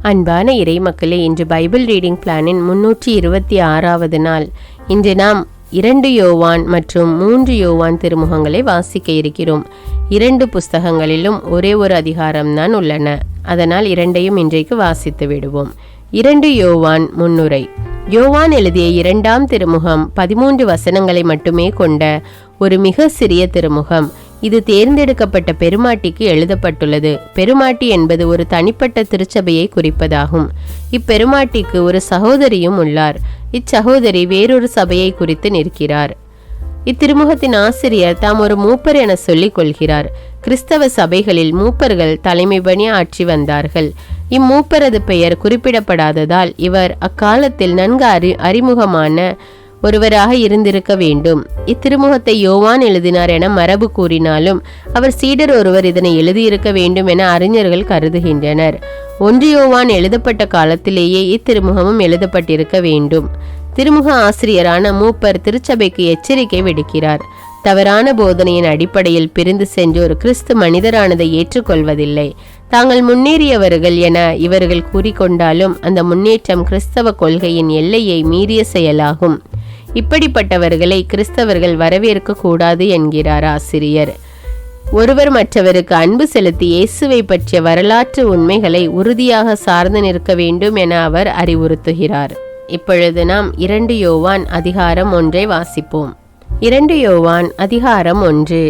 அன்பான இறை மக்களே, இன்று பைபிள் ரீடிங் பிளானின் 326வது நாள். இன்று நாம் 2 யோவான் மற்றும் 3 யோவான் திருமுகங்களை வாசிக்க இருக்கிறோம். 2 புஸ்தகங்களிலும் ஒரே ஒரு அதிகாரம்தான் உள்ளன. அதனால் இரண்டையும் இன்றைக்கு வாசித்து விடுவோம். 2 யோவான் முன்னுரை. யோவான் எழுதிய 2ஆம் திருமுகம் 13 வசனங்களை மட்டுமே கொண்ட ஒரு மிக சிறிய திருமுகம். இது தேர்ந்தெடுக்கப்பட்ட பெருமாட்டிக்கு எழுதப்பட்டுள்ளது. பெருமாட்டி என்பது ஒரு தனிப்பட்ட திருச்சபையை குறிப்பதாகும். இப்பெருமாட்டிக்கு ஒரு சகோதரியும் உள்ளார். இச்சகோதரி வேறொரு சபையை குறித்து நிற்கிறார். இத்திருமுகத்தின் ஆசிரியர் தாம் ஒரு மூப்பர் என சொல்லிக் கொள்கிறார். கிறிஸ்தவ சபைகளில் மூப்பர்கள் தலைமை பணி ஆற்றி வந்தார்கள். இம்மூப்பரது பெயர் குறிப்பிடப்படாததால் இவர் அக்காலத்தில் நன்கு அறிமுகமான ஒருவராக இருந்திருக்க வேண்டும். இத்திருமுகத்தை யோவான் எழுதினார் என மரபு கூறினாலும் அவர் சீடர் ஒருவர் இதனை எழுதியிருக்க வேண்டும் என அறிஞர்கள் கருதுகின்றனர். 1 யோவான் எழுதப்பட்ட காலத்திலேயே இத்திருமுகமும் எழுதப்பட்டிருக்க வேண்டும். திருமுக ஆசிரியரான மூப்பர் திருச்சபைக்கு எச்சரிக்கை விடுக்கிறார். தவறான போதனையின் அடிப்படையில் பிரிந்து சென்றோர் கிறிஸ்து மனிதரானதை ஏற்றுக்கொள்வதில்லை. தாங்கள் முன்னேறியவர்கள் என இவர்கள் கூறிக்கொண்டாலும் அந்த முன்னேற்றம் கிறிஸ்தவ கொள்கையின் எல்லையை மீறிய செயலாகும். இப்படிப்பட்டவர்களை கிறிஸ்தவர்கள் வரவேற்க கூடாது என்கிறார் ஆசிரியர். ஒருவர் மற்றவருக்கு அன்பு செலுத்தி இயேசுவை பற்றிய வரலாற்று உண்மைகளை உறுதியாக சார்ந்து நிற்க வேண்டும் என அவர் அறிவுறுத்துகிறார். இப்பொழுது நாம் 2 யோவான் அதிகாரம் 1 வாசிப்போம். 2 யோவான் அதிகாரம் 1.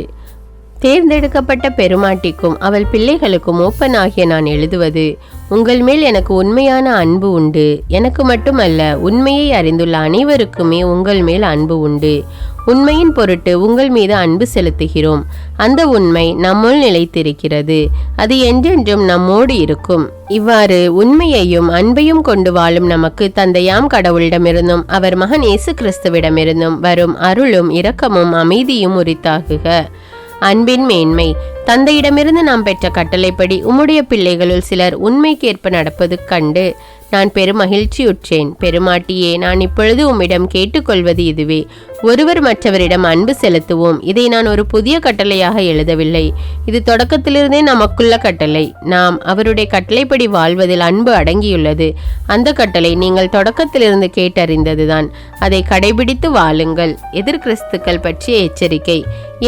தேர்ந்தெடுக்கப்பட்ட பெருமாட்டிக்கும் அவள் பிள்ளைகளுக்கும் மூப்பனாகிய நான் எழுதுவது, உங்கள் மேல் எனக்கு உண்மையான அன்பு உண்டு. எனக்கு மட்டுமல்ல, உண்மையை அறிந்துள்ள அனைவருக்குமே உங்கள் மேல் அன்பு உண்டு. உண்மையின் பொருட்டு உங்கள் மீது அன்பு செலுத்துகிறோம். அந்த உண்மை நம்முள் நிலைத்திருக்கிறது. அது என்றென்றும் நம்மோடு இருக்கும். இவ்வாறு உண்மையையும் அன்பையும் கொண்டு வாழும் நமக்கு தந்தையாம் கடவுளிடமிருந்தும் அவர் மகன் இயேசு கிறிஸ்துவிடமிருந்தும் வரும் அருளும் இரக்கமும் அமைதியும் உரித்தாகுக. அன்பின் மேன்மை. தந்தையிடமிருந்து நாம் பெற்ற கட்டளைப்படி உம்முடைய பிள்ளைகளுள் சிலர் உண்மைக்கேற்ப நடப்பது கண்டு நான் பெருமகிழ்ச்சியுற்றேன். பெருமாட்டியே, நான் இப்பொழுது உம்மிடம் கேட்டுக்கொள்வது இதுவே, ஒருவர் மற்றவரிடம் அன்பு செலுத்துவோம். இதை நான் ஒரு புதிய கட்டளையாக எழுதவில்லை. இது தொடக்கத்திலிருந்தே நமக்குள்ள கட்டளை. நாம் அவருடைய கட்டளைப்படி வாழ்வதில் அன்பு அடங்கியுள்ளது. அந்த கட்டளை நீங்கள் தொடக்கத்திலிருந்து கேட்டறிந்ததுதான். அதை கடைபிடித்து வாழுங்கள். எதிர்கிறிஸ்துக்கள் பற்றிய எச்சரிக்கை.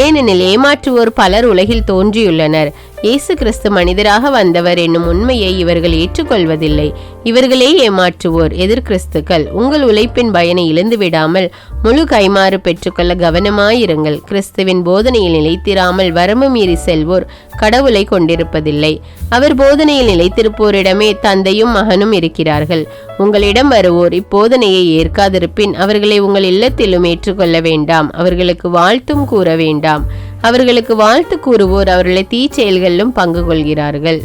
ஏனெனில் ஏமாற்றுவோர் பலர் உலகில் தோன்றியுள்ளனர். இயேசு கிறிஸ்து மனிதராக வந்தவர் என்னும் உண்மையை இவர்கள் ஏற்றுக்கொள்வதில்லை. இவர்களே ஏமாற்றுவோர், எதிர்கிறிஸ்துக்கள். உங்கள் உழைப்பின் பயனை இழந்து விடாமல் முழு கைமாறு பெற்றுக்கொள்ள கவனமாயிருங்கள். கிறிஸ்துவின் போதனையில் நிலைத்திராமல் வரம்பு மீறி செல்வோர் கடவுளை கொண்டிருப்பதில்லை. அவர் போதனையில் நிலைத்திருப்போரிடமே தந்தையும் மகனும் இருக்கிறார்கள். உங்களிடம் வருவோர் இப்போதனையை ஏற்காதிருப்பின் அவர்களை உங்கள் இல்லத்திலும் ஏற்றுக்கொள்ள வேண்டாம். அவர்களுக்கு வாழ்த்தும் கூற வேண்டாம். அவர்களுக்கு வாழ்த்து கூறுவோர் அவர்களை தீச்செயல்களிலும் பங்கு கொள்கிறார்கள்.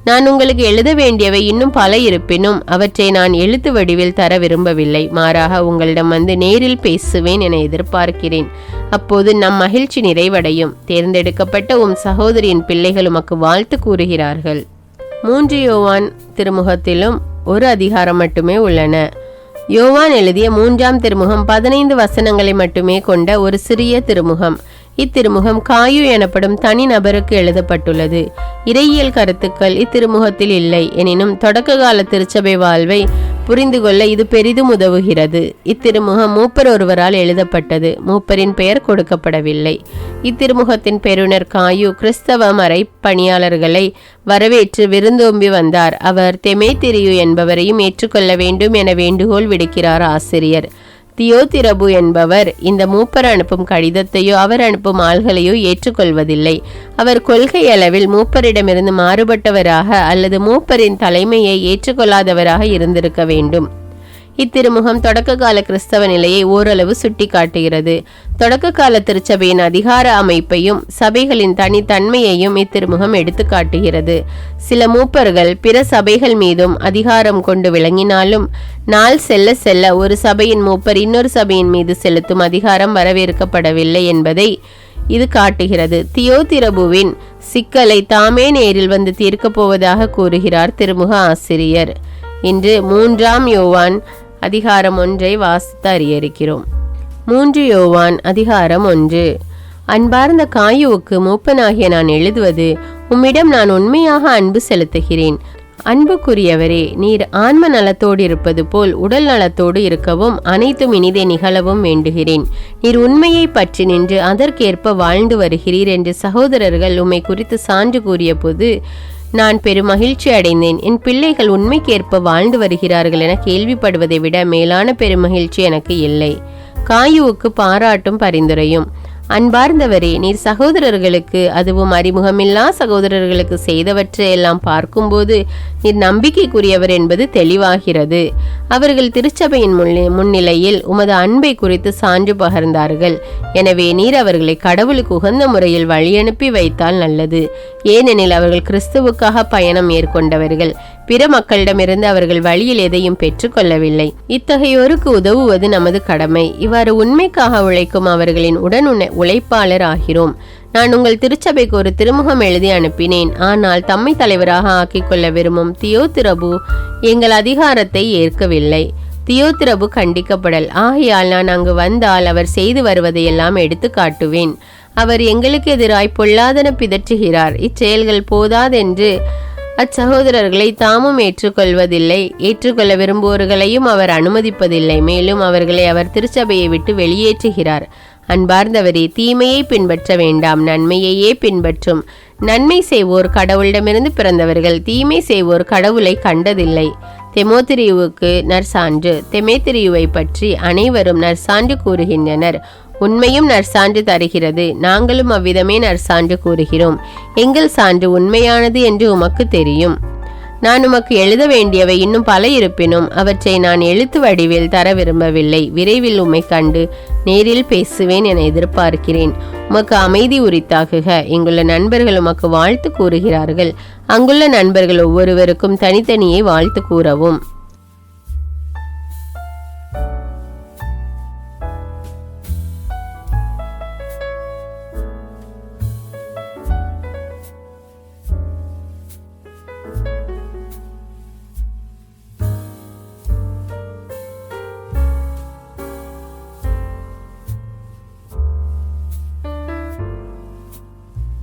நான் உங்களுக்கு எழுத வேண்டியவை இன்னும் பல இருப்பினும் அவற்றை நான் எழுத்து வடிவில் தர விரும்பவில்லை. மாறாக உங்களிடம் வந்து நேரில் பேசுவேன் என எதிர்பார்க்கிறேன். அப்போது நம் மகிழ்ச்சி நிறைவடையும். தேர்ந்தெடுக்கப்பட்ட உம் சகோதரியின் பிள்ளைகள் உமக்கு வாழ்த்து கூறுகிறார்கள். 3 யோவான் திருமுகத்திலும் ஒரு அதிகாரம் மட்டுமே உள்ளன. யோவான் எழுதிய 3ஆம் திருமுகம் 15 வசனங்களை மட்டுமே கொண்ட ஒரு சிறிய திருமுகம். இத்திருமுகம் காயு எனப்படும் தனி நபருக்கு எழுதப்பட்டுள்ளது. இறையியல் கருத்துக்கள் இத்திருமுகத்தில் இல்லை. எனினும் தொடக்க கால திருச்சபை வாழ்வை புரிந்து கொள்ள இது பெரிதும் உதவுகிறது. இத்திருமுகம் மூப்பர் ஒருவரால் எழுதப்பட்டது. மூப்பரின் பெயர் கொடுக்கப்படவில்லை. இத்திருமுகத்தின் பெறுநர் காயு கிறிஸ்தவ மறை பணியாளர்களை வரவேற்று விருந்தோம்பி வந்தார். அவர் தெமேத்திரியு என்பவரையும் ஏற்றுக்கொள்ள வேண்டும் என வேண்டுகோள் விடுக்கிறார் ஆசிரியர். தியோதிரபு என்பவர் இந்த மூப்பர் அனுப்பும் கடிதத்தையோ அவர் அனுப்பும் ஆள்களையோ ஏற்றுக்கொள்வதில்லை. அவர் கொள்கை அளவில் மூப்பரிடமிருந்து மாறுபட்டவராக அல்லது மூப்பரின் தலைமையை ஏற்றுக்கொள்ளாதவராக இருந்திருக்க வேண்டும். இத்திருமுகம் தொடக்க கால கிறிஸ்தவ நிலையை ஓரளவு சுட்டி காட்டுகிறது. தொடக்க கால திருச்சபையின் அதிகார அமைப்பையும் சபைகளின் தனித்தன்மையையும் இத்திருமுகம் எடுத்து காட்டுகிறது. சில மூப்பர்கள் பிற சபைகள் மீதும் அதிகாரம் கொண்டு விளங்கினாலும் நாள் செல்ல செல்ல ஒரு சபையின் மூப்பர் இன்னொரு சபையின் மீது செலுத்தும் அதிகாரம் வரவேற்கப்படவில்லை என்பதை இது காட்டுகிறது. தியோதிரபுவின் சிக்கலை தாமே நேரில் வந்து தீர்க்கப் போவதாக கூறுகிறார் திருமுக ஆசிரியர். இன்று 3ஆம் யோவான் அதிகாரம் 1 வாசித்து அறியறுக்கிறோம். 3 யோவான் அதிகாரம் 1. அன்பார்ந்த காயுவுக்கு மூப்பனாகிய நான் எழுதுவது, உம்மிடம் நான் உண்மையாக அன்பு செலுத்துகிறேன். அன்புக்குரியவரே, நீர் ஆன்ம நலத்தோடு இருப்பது போல் உடல் நலத்தோடு இருக்கவும் அனைத்தும் இனிதே நிகழவும் வேண்டுகிறேன். நீர் உண்மையை பற்றி நின்று அதற்கேற்ப வாழ்ந்து வருகிறீர் என்று சகோதரர்கள் உம்மை குறித்து சான்று கூறிய போது நான் பெரும் மகிழ்ச்சி அடைந்தேன். என் பிள்ளைகள் உண்மைக்கேற்ப வாழ்ந்து வருகிறார்கள் என கேள்விப்படுவதை விட மேலான பெருமகிழ்ச்சி எனக்கு இல்லை. காயுவுக்கு பாராட்டும் பரிந்துரையும். அன்பார்ந்தவரே, நீர் சகோதரர்களுக்கு, அதுவும் அறிமுகமில்லா சகோதரர்களுக்கு செய்தவற்றை எல்லாம் பார்க்கும்போது நீர் நம்பிக்கைக்குரியவர் என்பது தெளிவாகிறது. அவர்கள் திருச்சபையின் முன்னிலையில் உமது அன்பை குறித்து சான்று பகர்ந்தார்கள். எனவே நீர் அவர்களை கடவுளுக்கு உகந்த முறையில் வழியனுப்பி வைத்தால் நல்லது. ஏனெனில் அவர்கள் கிறிஸ்துவுக்காக பயணம் மேற்கொண்டவர்கள். பிற மக்களிடமிருந்து அவர்கள் வழியில் எதையும் பெற்றுக்கொள்ளவில்லை. இத்தகையோருக்கு உதவுவது நமது கடமை. இவ்வாறு உண்மைக்காக உழைக்கும் அவர்களின் உழைப்பாளர் ஆகிறோம். நான் உங்கள் திருச்சபைக்கு ஒரு திருமுகம் எழுதி அனுப்பினேன். ஆனால் தம்மை தலைவராக ஆக்கிக்கொள்ள விரும்பும் தியோத்திரபு எங்கள் அதிகாரத்தை ஏற்கவில்லை. தியோத்திரபு கண்டிக்கப்படல். ஆகையால் நான் அங்கு வந்தால் அவர் செய்து வருவதையெல்லாம் எடுத்து காட்டுவேன். அவர் எங்களுக்கு எதிராய் பொல்லாதன பிதற்றுகிறார். இச்செயல்கள் போதாதென்று அச்சகோதரர்களை தாமும் ஏற்றுக்கொள்வதில்லை. ஏற்றுக்கொள்ள விரும்புவோர்களையும் அவர் அனுமதிப்பதில்லை. மேலும் அவர்களை அவர் திருச்சபையை விட்டு வெளியேற்றுகிறார். அன்பார்ந்தவரே, தீமையை பின்பற்ற வேண்டாம், நன்மையையே பின்பற்றும். நன்மை செய்வோர் கடவுளிடமிருந்து பிறந்தவர்கள், தீமை செய்வோர் கடவுளை கண்டதில்லை. தெமோத்திரியுவுக்கு நற்சான்று. தெமேத்திரியுவை பற்றி அனைவரும் நற்சான்று கூறுகின்றனர். உண்மையும் நற்சான்று தருகிறது. நாங்களும் அவ்விதமே நற்சான்று கூறுகிறோம். எங்கள் சான்று உண்மையானது என்று உமக்கு தெரியும். நான் உமக்கு எழுத வேண்டியவை இன்னும் பல இருப்பினும் அவற்றை நான் எழுத்து வடிவில் தர விரும்பவில்லை. விரைவில் உம்மை கண்டு நேரில் பேசுவேன் என எதிர்பார்க்கிறேன். உமக்கு அமைதி உரித்தாகுக. இங்குள்ள நண்பர்கள் உமக்கு வாழ்த்து கூறுகிறார்கள். அங்குள்ள நண்பர்கள் ஒவ்வொருவருக்கும் தனித்தனியே வாழ்த்து கூறவும்.